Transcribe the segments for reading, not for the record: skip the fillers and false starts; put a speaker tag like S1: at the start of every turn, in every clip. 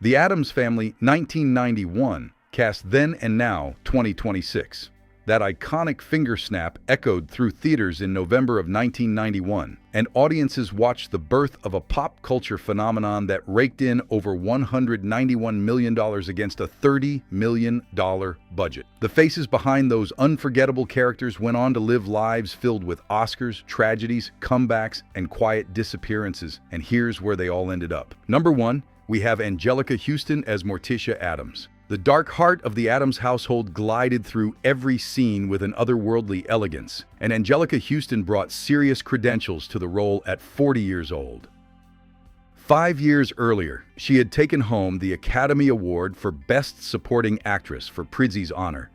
S1: The Addams Family, 1991, cast Then and Now, 2026. That iconic finger snap echoed through theaters in November of 1991, and audiences watched the birth of a pop culture phenomenon that raked in over $191 million against a $30 million budget. The faces behind those unforgettable characters went on to live lives filled with Oscars, tragedies, comebacks, and quiet disappearances, and here's where they all ended up. Number 1, we have Anjelica Huston as Morticia Addams. The dark heart of the Addams household glided through every scene with an otherworldly elegance, and Anjelica Huston brought serious credentials to the role at 40 years old. 5 years earlier, she had taken home the Academy Award for Best Supporting Actress for Prizzi's honor,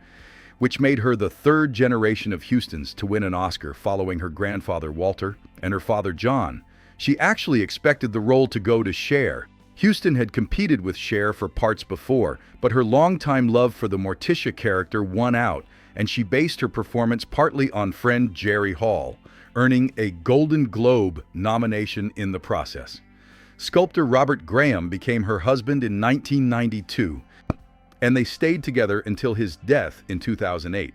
S1: which made her the third generation of Hustons to win an Oscar following her grandfather Walter and her father John. She actually expected the role to go to Cher. Huston had competed with Cher for parts before, but her longtime love for the Morticia character won out, and she based her performance partly on friend Jerry Hall, earning a Golden Globe nomination in the process. Sculptor Robert Graham became her husband in 1992, and they stayed together until his death in 2008.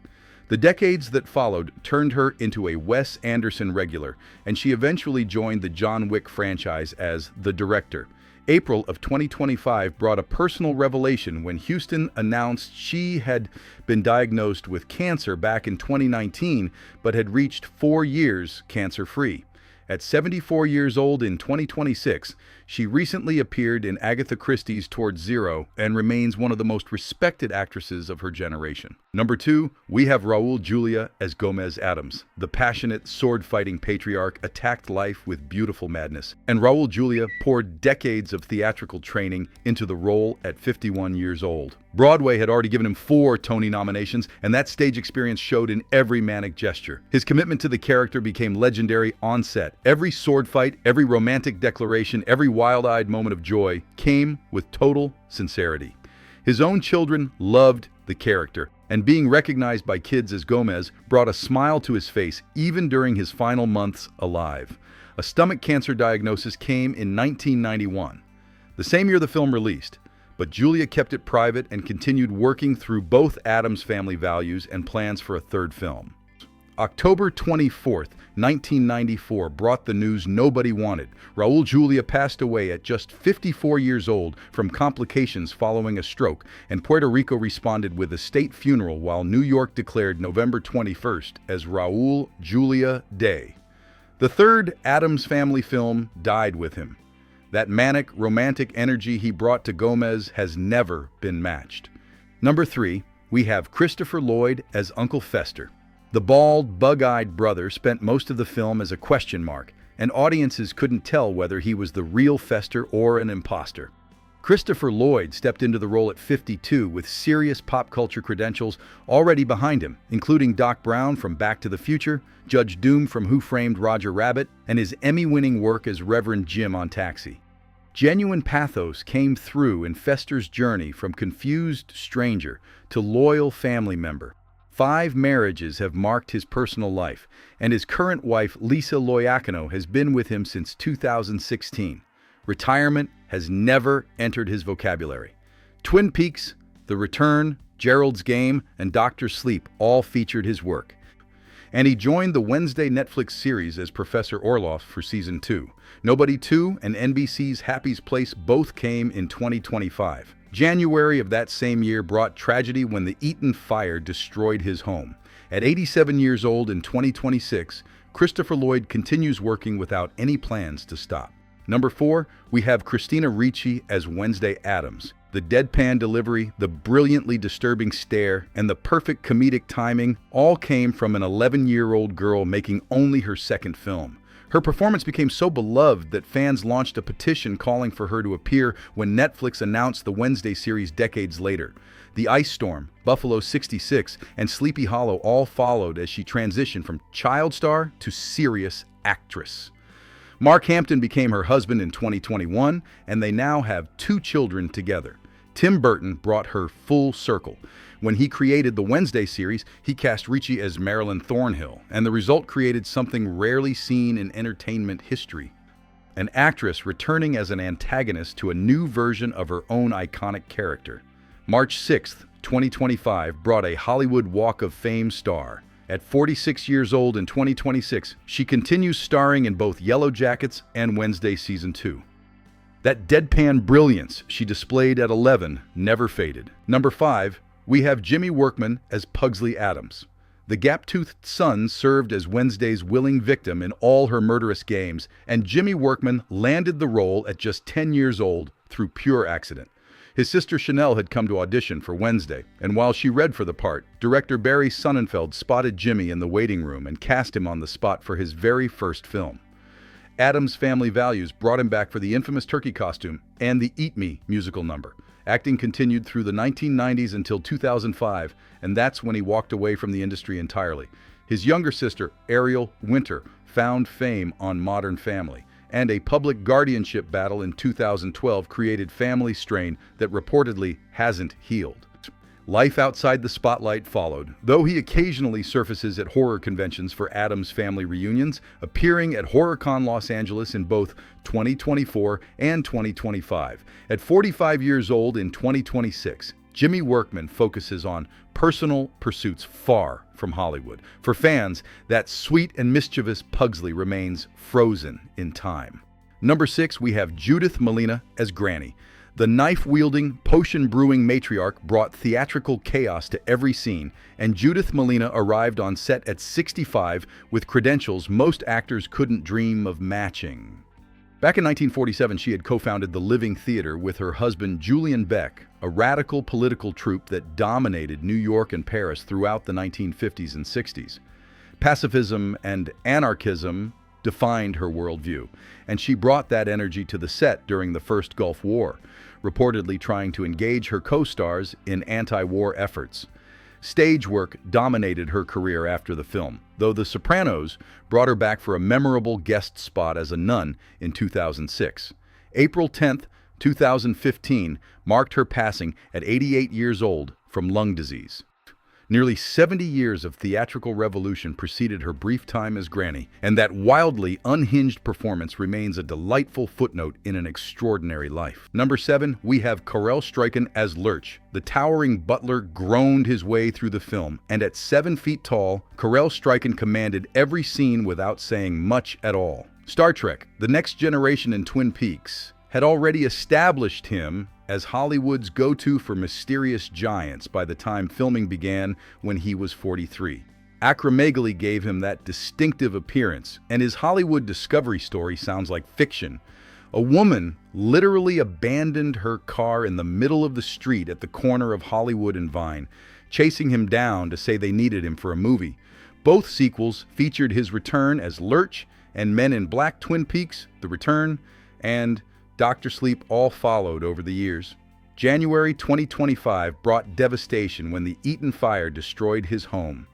S1: The decades that followed turned her into a Wes Anderson regular, and she eventually joined the John Wick franchise as the director. April of 2025 brought a personal revelation when Huston announced she had been diagnosed with cancer back in 2019, but had reached 4 years cancer-free. At 74 years old in 2026, she recently appeared in Agatha Christie's Towards Zero and remains one of the most respected actresses of her generation. Number 2, we have Raul Julia as Gomez Addams. The passionate, sword-fighting patriarch attacked life with beautiful madness, and Raul Julia poured decades of theatrical training into the role at 51 years old. Broadway had already given him 4 Tony nominations, and that stage experience showed in every manic gesture. His commitment to the character became legendary on set. Every sword fight, every romantic declaration, every wild-eyed moment of joy came with total sincerity. His own children loved the character, and being recognized by kids as Gomez brought a smile to his face even during his final months alive. A stomach cancer diagnosis came in 1991, the same year the film released. But Julia kept it private and continued working through both Addams Family values and plans for a third film. October 24th, 1994 brought the news nobody wanted. Raul Julia passed away at just 54 years old from complications following a stroke, and Puerto Rico responded with a state funeral while New York declared November 21st as Raul Julia Day. The third Addams Family film died with him. That manic, romantic energy he brought to Gomez has never been matched. Number 3, we have Christopher Lloyd as Uncle Fester. The bald, bug-eyed brother spent most of the film as a question mark, and audiences couldn't tell whether he was the real Fester or an imposter. Christopher Lloyd stepped into the role at 52 with serious pop culture credentials already behind him, including Doc Brown from Back to the Future, Judge Doom from Who Framed Roger Rabbit, and his Emmy-winning work as Reverend Jim on Taxi. Genuine pathos came through in Fester's journey from confused stranger to loyal family member. 5 marriages have marked his personal life, and his current wife, Lisa Loiacono, has been with him since 2016. Retirement has never entered his vocabulary. Twin Peaks, The Return, Gerald's Game, and Dr. Sleep all featured his work. And he joined the Wednesday Netflix series as Professor Orloff for Season 2. Nobody 2 and NBC's Happy's Place both came in 2025. January of that same year brought tragedy when the Eaton fire destroyed his home. At 87 years old in 2026, Christopher Lloyd continues working without any plans to stop. Number 4, we have Christina Ricci as Wednesday Addams. The deadpan delivery, the brilliantly disturbing stare, and the perfect comedic timing all came from an 11-year-old girl making only her second film. Her performance became so beloved that fans launched a petition calling for her to appear when Netflix announced the Wednesday series decades later. The Ice Storm, Buffalo 66, and Sleepy Hollow all followed as she transitioned from child star to serious actress. Mark Hampton became her husband in 2021, and they now have 2 children together. Tim Burton brought her full circle. When he created the Wednesday series, he cast Ricci as Marilyn Thornhill, and the result created something rarely seen in entertainment history: an actress returning as an antagonist to a new version of her own iconic character. March 6, 2025 brought a Hollywood Walk of Fame star. At 46 years old in 2026, she continues starring in both Yellow Jackets and Wednesday Season 2. That deadpan brilliance she displayed at 11 never faded. Number 5, we have Jimmy Workman as Pugsley Addams. The gap-toothed son served as Wednesday's willing victim in all her murderous games, and Jimmy Workman landed the role at just 10 years old through pure accident. His sister Chanel had come to audition for Wednesday, and while she read for the part, director Barry Sonnenfeld spotted Jimmy in the waiting room and cast him on the spot for his very first film. Addams Family Values brought him back for the infamous turkey costume and the Eat Me musical number. Acting continued through the 1990s until 2005, and that's when he walked away from the industry entirely. His younger sister, Ariel Winter, found fame on Modern Family, and a public guardianship battle in 2012 created family strain that reportedly hasn't healed. Life outside the spotlight followed, though he occasionally surfaces at horror conventions for Addams Family reunions, appearing at HorrorCon Los Angeles in both 2024 and 2025. At 45 years old in 2026, Jimmy Workman focuses on personal pursuits far from Hollywood. For fans, that sweet and mischievous Pugsley remains frozen in time. Number 6, we have Judith Malina as Granny. The knife-wielding, potion-brewing matriarch brought theatrical chaos to every scene, and Judith Malina arrived on set at 65 with credentials most actors couldn't dream of matching. Back in 1947, she had co-founded the Living Theater with her husband Julian Beck, a radical political troupe that dominated New York and Paris throughout the 1950s and 60s. Pacifism and anarchism defined her worldview, and she brought that energy to the set during the First Gulf War, reportedly trying to engage her co-stars in anti-war efforts. Stage work dominated her career after the film, though The Sopranos brought her back for a memorable guest spot as a nun in 2006. April 10, 2015 marked her passing at 88 years old from lung disease. Nearly 70 years of theatrical revolution preceded her brief time as Granny, and that wildly unhinged performance remains a delightful footnote in an extraordinary life. Number 7, we have Karel Stuyken as Lurch. The towering butler groaned his way through the film, and at 7 feet tall, Karel Stuyken commanded every scene without saying much at all. Star Trek: The Next Generation and Twin Peaks had already established him as Hollywood's go-to for mysterious giants by the time filming began when he was 43. Acromegaly gave him that distinctive appearance, and his Hollywood discovery story sounds like fiction. A woman literally abandoned her car in the middle of the street at the corner of Hollywood and Vine, chasing him down to say they needed him for a movie. Both sequels featured his return as Lurch, and Men in Black: Twin Peaks: The Return, and Dr. Sleep all followed over the years. January 2025 brought devastation when the Eaton fire destroyed his home.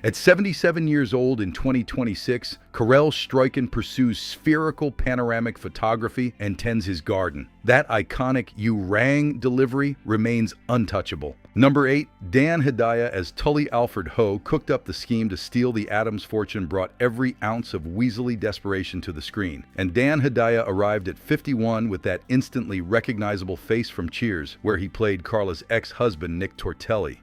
S1: At 77 years old in 2026, Karel Stuyken pursues spherical panoramic photography and tends his garden. That iconic "you rang" delivery remains untouchable. Number 8, Dan Hedaya as Tully Alfred Ho cooked up the scheme to steal the Addams fortune, brought every ounce of weaselly desperation to the screen. And Dan Hedaya arrived at 51 with that instantly recognizable face from Cheers, where he played Carla's ex-husband Nick Tortelli.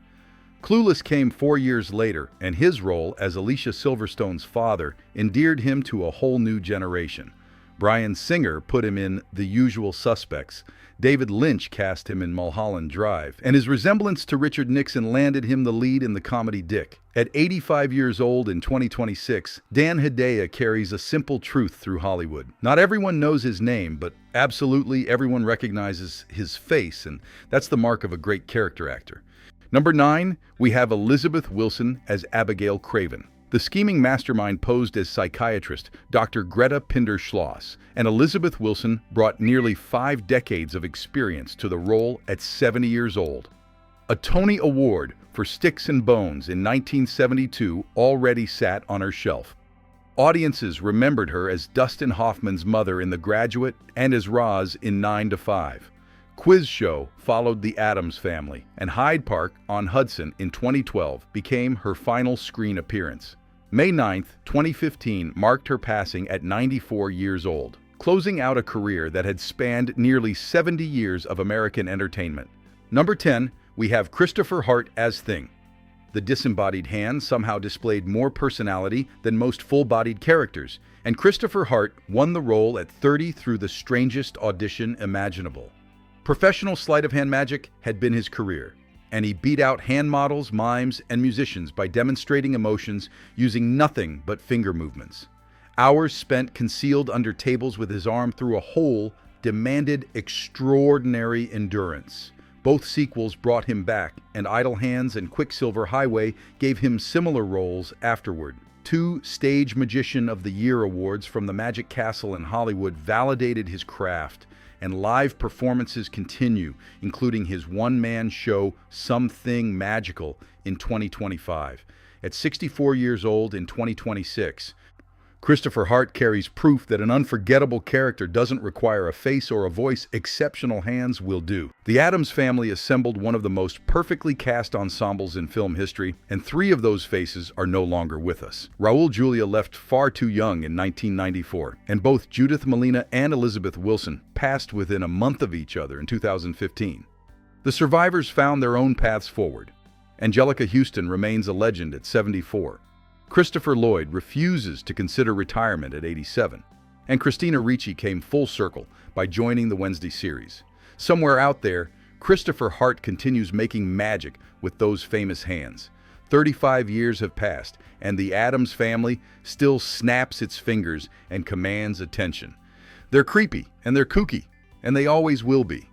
S1: Clueless came 4 years later, and his role as Alicia Silverstone's father endeared him to a whole new generation. Bryan Singer put him in The Usual Suspects. David Lynch cast him in Mulholland Drive, and his resemblance to Richard Nixon landed him the lead in the comedy Dick. At 85 years old in 2026, Dan Hedaya carries a simple truth through Hollywood. Not everyone knows his name, but absolutely everyone recognizes his face, and that's the mark of a great character actor. Number 9, we have Elizabeth Wilson as Abigail Craven. The scheming mastermind posed as psychiatrist Dr. Greta Pinder-Schloss, and Elizabeth Wilson brought nearly 5 decades of experience to the role at 70 years old. A Tony Award for Sticks and Bones in 1972 already sat on her shelf. Audiences remembered her as Dustin Hoffman's mother in The Graduate and as Roz in 9 to 5. Quiz Show followed The Addams Family, and Hyde Park on Hudson in 2012 became her final screen appearance. May 9, 2015 marked her passing at 94 years old. closing out a career that had spanned nearly 70 years of American entertainment. Number 10, we have Christopher Hart as Thing. The disembodied hand somehow displayed more personality than most full-bodied characters, and Christopher Hart won the role at 30 through the strangest audition imaginable. Professional sleight-of-hand magic had been his career, and he beat out hand models, mimes, and musicians by demonstrating emotions using nothing but finger movements. Hours spent concealed under tables with his arm through a hole demanded extraordinary endurance. Both sequels brought him back, and Idle Hands and Quicksilver Highway gave him similar roles afterward. 2 Stage Magician of the Year awards from the Magic Castle in Hollywood validated his craft, and live performances continue, including his one-man show Something Magical in 2025. At 64 years old in 2026, Christopher Hart carries proof that an unforgettable character doesn't require a face or a voice. Exceptional hands will do. The Addams Family assembled one of the most perfectly cast ensembles in film history, and 3 of those faces are no longer with us. Raul Julia left far too young in 1994, and both Judith Malina and Elizabeth Wilson passed within a month of each other in 2015. The survivors found their own paths forward. Anjelica Huston remains a legend at 74. Christopher Lloyd refuses to consider retirement at 87, and Christina Ricci came full circle by joining the Wednesday series. Somewhere out there, Christopher Hart continues making magic with those famous hands. 35 years have passed, and the Addams Family still snaps its fingers and commands attention. They're creepy, and they're kooky, and they always will be.